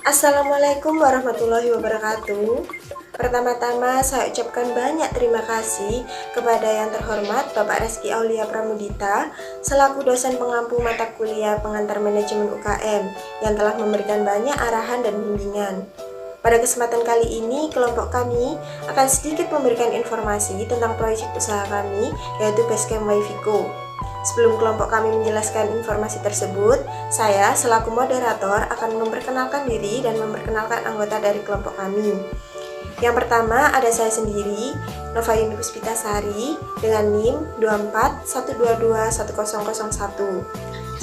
Assalamualaikum warahmatullahi wabarakatuh. Pertama-tama saya ucapkan banyak terima kasih kepada yang terhormat Bapak Reski Aulia Pramudita selaku dosen pengampu mata kuliah pengantar manajemen UKM yang telah memberikan banyak arahan dan bimbingan. Pada kesempatan kali ini, kelompok kami akan sedikit memberikan informasi tentang proyek usaha kami, yaitu Basecamp Wifico. Sebelum kelompok kami menjelaskan informasi tersebut, saya selaku moderator akan memperkenalkan diri dan memperkenalkan anggota dari kelompok kami. Yang pertama ada saya sendiri, Nova Yuni Puspitasari dengan NIM 24122101.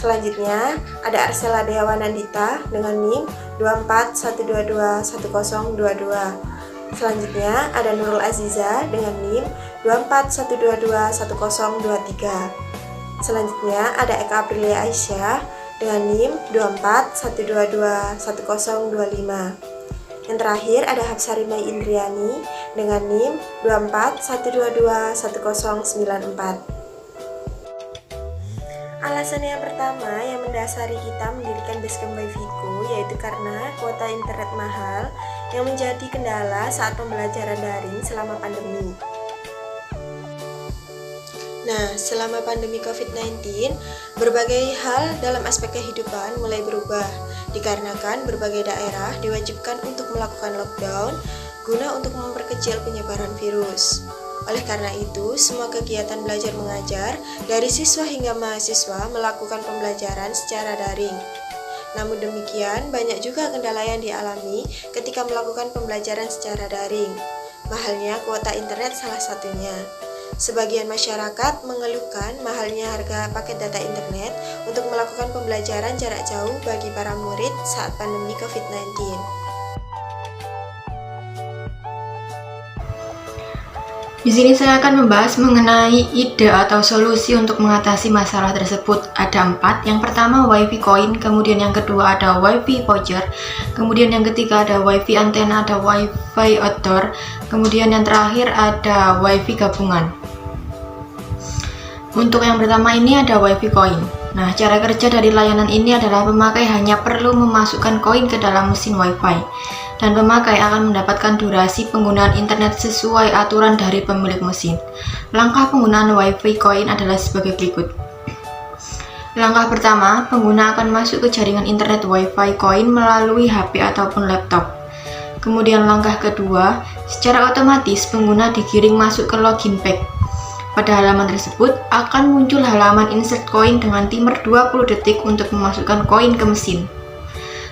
Selanjutnya ada Arsela Dewa Nandita dengan NIM 24122122. Selanjutnya ada Nurul Aziza dengan NIM 24122123. Selanjutnya ada Eka Aprilia Aisyah dengan NIM 24122125. Yang terakhir ada Hapsari Mai Indriani dengan NIM 24122194. Alasan yang pertama yang mendasari kita mendirikan Basecamp Wifico yaitu karena kuota internet mahal yang menjadi kendala saat pembelajaran daring selama pandemi. Nah, selama pandemi COVID-19, berbagai hal dalam aspek kehidupan mulai berubah, dikarenakan berbagai daerah diwajibkan untuk melakukan lockdown guna untuk memperkecil penyebaran virus. Oleh karena itu, semua kegiatan belajar mengajar dari siswa hingga mahasiswa melakukan pembelajaran secara daring. Namun demikian, banyak juga kendala yang dialami ketika melakukan pembelajaran secara daring. Mahalnya kuota internet salah satunya. Sebagian masyarakat mengeluhkan mahalnya harga paket data internet untuk melakukan pembelajaran jarak jauh bagi para murid saat pandemi COVID-19. Di sini saya akan membahas mengenai ide atau solusi untuk mengatasi masalah tersebut. Ada 4. Yang pertama Wifi Coin, kemudian yang kedua ada Wifi Voucher, kemudian yang ketiga ada Wifi Antena, ada Wifi Outdoor, kemudian yang terakhir ada Wifi Gabungan. Untuk yang pertama ini ada Wifi Coin. Nah, cara kerja dari layanan ini adalah pemakai hanya perlu memasukkan koin ke dalam mesin Wi-Fi dan pemakai akan mendapatkan durasi penggunaan internet sesuai aturan dari pemilik mesin. Langkah penggunaan Wi-Fi Coin adalah sebagai berikut. Langkah pertama, pengguna akan masuk ke jaringan internet Wi-Fi Coin melalui HP ataupun laptop. Kemudian langkah kedua, secara otomatis pengguna digiring masuk ke login page. Pada halaman tersebut akan muncul halaman insert koin dengan timer 20 detik untuk memasukkan koin ke mesin.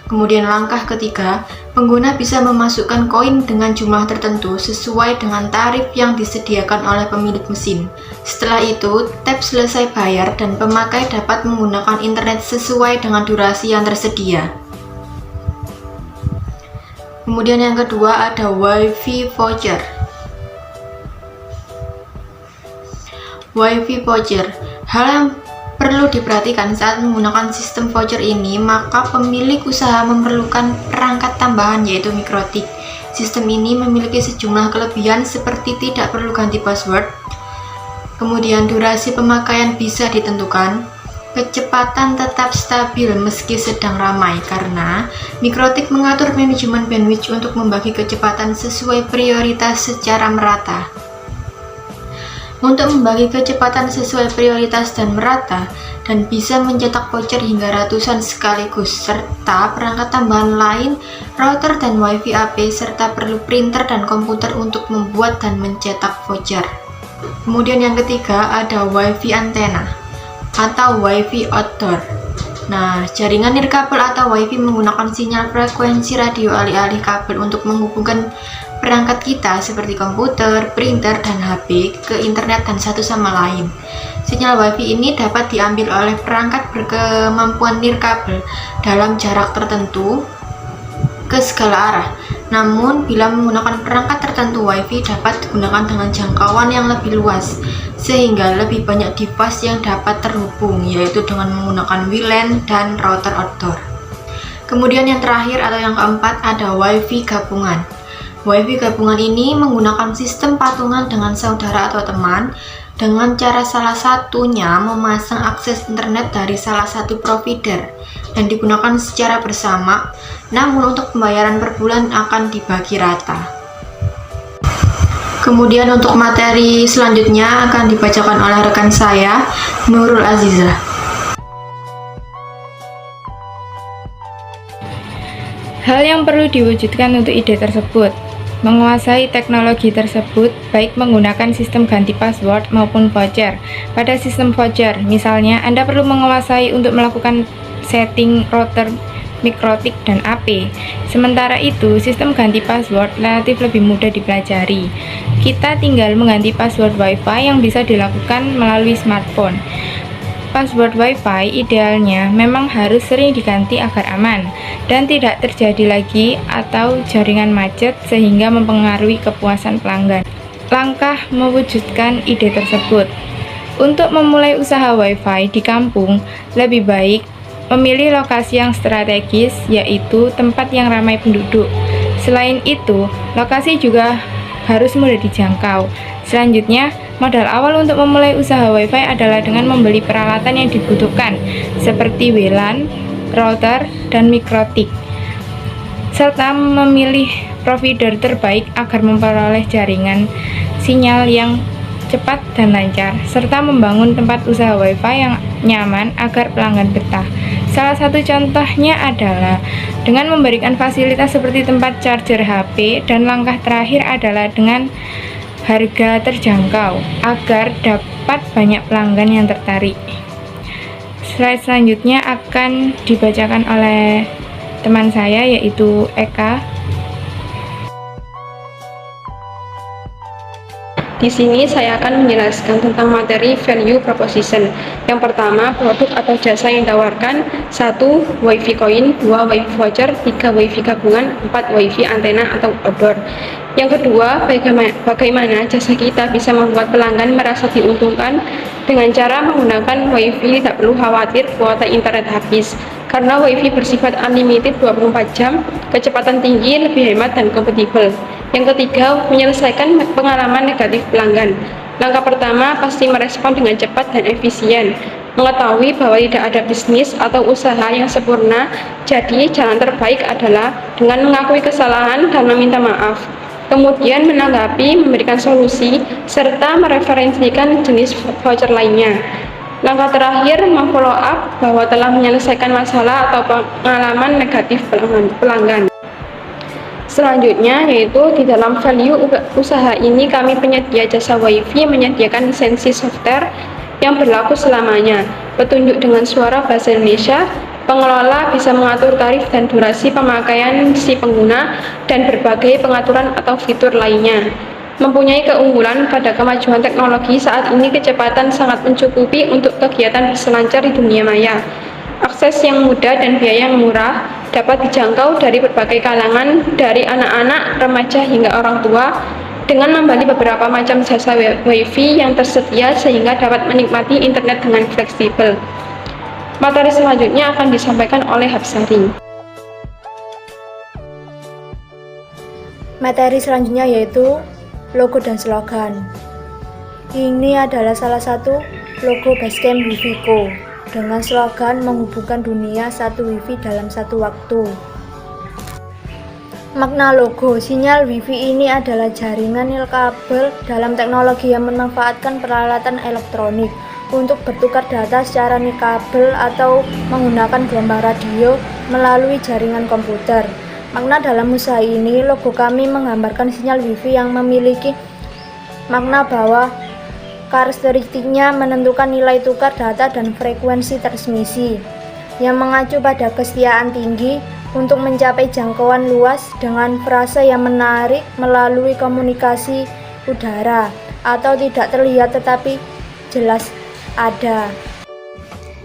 Kemudian langkah ketiga, pengguna bisa memasukkan koin dengan jumlah tertentu sesuai dengan tarif yang disediakan oleh pemilik mesin. Setelah itu, tap selesai bayar dan pemakai dapat menggunakan internet sesuai dengan durasi yang tersedia. Kemudian yang kedua ada Wifi Voucher. Wifi Voucher. Hal yang perlu diperhatikan saat menggunakan sistem voucher ini, maka pemilik usaha memerlukan perangkat tambahan yaitu mikrotik. Sistem ini memiliki sejumlah kelebihan seperti tidak perlu ganti password, kemudian durasi pemakaian bisa ditentukan, kecepatan tetap stabil meski sedang ramai karena mikrotik mengatur manajemen bandwidth untuk membagi kecepatan sesuai prioritas secara merata. Untuk membagi kecepatan sesuai prioritas dan merata, dan bisa mencetak voucher hingga ratusan sekaligus, serta perangkat tambahan lain, router dan wifi AP, serta perlu printer dan komputer untuk membuat dan mencetak voucher. Kemudian yang ketiga ada wifi antena atau wifi outdoor. Nah, jaringan nirkabel atau wifi menggunakan sinyal frekuensi radio alih-alih kabel untuk menghubungkan perangkat kita seperti komputer, printer, dan HP ke internet dan satu sama lain. Sinyal Wi-Fi ini dapat diambil oleh perangkat berkemampuan nirkabel dalam jarak tertentu ke segala arah. Namun, bila menggunakan perangkat tertentu, Wi-Fi dapat digunakan dengan jangkauan yang lebih luas, sehingga lebih banyak device yang dapat terhubung, yaitu dengan menggunakan WLAN dan router outdoor. Kemudian yang terakhir atau yang keempat ada Wi-Fi gabungan. Wi-Fi gabungan ini menggunakan sistem patungan dengan saudara atau teman dengan cara salah satunya memasang akses internet dari salah satu provider dan digunakan secara bersama, namun untuk pembayaran per bulan akan dibagi rata. Kemudian untuk materi selanjutnya akan dibacakan oleh rekan saya, Nurul Azizah. Hal yang perlu diwujudkan untuk ide tersebut: menguasai teknologi tersebut, baik menggunakan sistem ganti password maupun voucher. Pada sistem voucher, misalnya, Anda perlu menguasai untuk melakukan setting router, mikrotik, dan AP. Sementara itu, sistem ganti password relatif lebih mudah dipelajari. Kita tinggal mengganti password Wi-Fi yang bisa dilakukan melalui smartphone. Password Wi-Fi idealnya memang harus sering diganti agar aman dan tidak terjadi lagi atau jaringan macet sehingga mempengaruhi kepuasan pelanggan. Langkah mewujudkan ide tersebut: untuk memulai usaha Wi-Fi di kampung, lebih baik memilih lokasi yang strategis, yaitu tempat yang ramai penduduk. Selain itu, lokasi juga harus mudah dijangkau. Selanjutnya, modal awal untuk memulai usaha Wi-Fi adalah dengan membeli peralatan yang dibutuhkan, seperti WLAN, router, dan mikrotik, serta memilih provider terbaik agar memperoleh jaringan sinyal yang cepat dan lancar, serta membangun tempat usaha Wi-Fi yang nyaman agar pelanggan betah. Salah satu contohnya adalah dengan memberikan fasilitas seperti tempat charger HP, dan langkah terakhir adalah dengan harga terjangkau agar dapat banyak pelanggan yang tertarik. Slide selanjutnya akan dibacakan oleh teman saya, yaitu Eka. Di sini saya akan menjelaskan tentang materi value proposition. Yang pertama, produk atau jasa yang ditawarkan: 1. WiFi coin, 2. WiFi voucher, 3. WiFi gabungan, 4. WiFi antena atau outdoor. Yang kedua, bagaimana jasa kita bisa membuat pelanggan merasa diuntungkan dengan cara menggunakan WiFi tidak perlu khawatir kuota internet habis, karena WiFi bersifat unlimited 24 jam, kecepatan tinggi, lebih hemat, dan kompatibel. Yang ketiga, menyelesaikan pengalaman negatif pelanggan. Langkah pertama, pasti merespon dengan cepat dan efisien. Mengetahui bahwa tidak ada bisnis atau usaha yang sempurna, jadi jalan terbaik adalah dengan mengakui kesalahan dan meminta maaf. Kemudian menanggapi, memberikan solusi, serta mereferensikan jenis voucher lainnya. Langkah terakhir, memfollow up bahwa telah menyelesaikan masalah atau pengalaman negatif pelanggan. Selanjutnya, yaitu di dalam value usaha ini, kami penyedia jasa WiFi menyediakan lisensi software yang berlaku selamanya, petunjuk dengan suara bahasa Indonesia, pengelola bisa mengatur tarif dan durasi pemakaian si pengguna, dan berbagai pengaturan atau fitur lainnya. Mempunyai keunggulan pada kemajuan teknologi saat ini, kecepatan sangat mencukupi untuk kegiatan berselancar di dunia maya. Akses yang mudah dan biaya yang murah dapat dijangkau dari berbagai kalangan, dari anak-anak, remaja, hingga orang tua, dengan membeli beberapa macam jasa WiFi yang tersedia sehingga dapat menikmati internet dengan fleksibel. Materi selanjutnya akan disampaikan oleh Hapsari. Materi selanjutnya yaitu logo dan slogan. Ini adalah salah satu logo Basecamp Wifi-Co dengan slogan menghubungkan dunia satu Wifi dalam satu waktu. Makna logo: sinyal Wifi ini adalah jaringan nirkabel dalam teknologi yang memanfaatkan peralatan elektronik untuk bertukar data secara nirkabel atau menggunakan gelombang radio melalui jaringan komputer. Makna dalam usaha ini, logo kami menggambarkan sinyal Wifi yang memiliki makna bahwa karakteristiknya menentukan nilai tukar data dan frekuensi transmisi, yang mengacu pada kesetiaan tinggi untuk mencapai jangkauan luas dengan frasa yang menarik melalui komunikasi udara atau tidak terlihat tetapi jelas ada.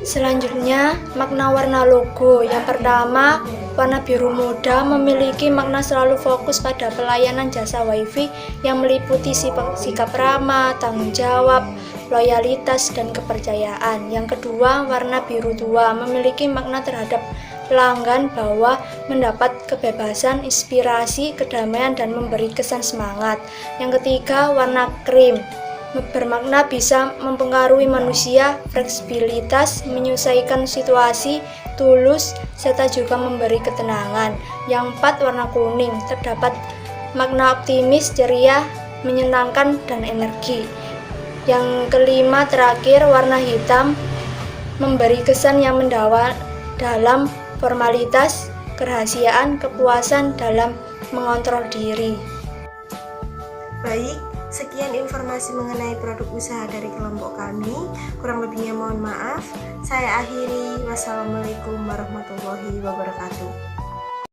Selanjutnya, makna warna logo. Yang pertama, warna biru muda memiliki makna selalu fokus pada pelayanan jasa WiFi yang meliputi sikap ramah, tanggung jawab, loyalitas, dan kepercayaan. Yang kedua, warna biru tua memiliki makna terhadap pelanggan bahwa mendapat kebebasan, inspirasi, kedamaian, dan memberi kesan semangat. Yang ketiga, warna krim bermakna bisa mempengaruhi manusia, fleksibilitas, menyesuaikan situasi, tulus, serta juga memberi ketenangan. Yang 4, warna kuning, terdapat makna optimis, ceria, menyenangkan, dan energi. Yang kelima terakhir, warna hitam, memberi kesan yang mendalam dalam formalitas, kerahasiaan, kepuasan dalam mengontrol diri. Baik, sekian informasi mengenai produk usaha dari kelompok kami. Kurang lebihnya mohon maaf. Saya akhiri. Wassalamualaikum warahmatullahi wabarakatuh.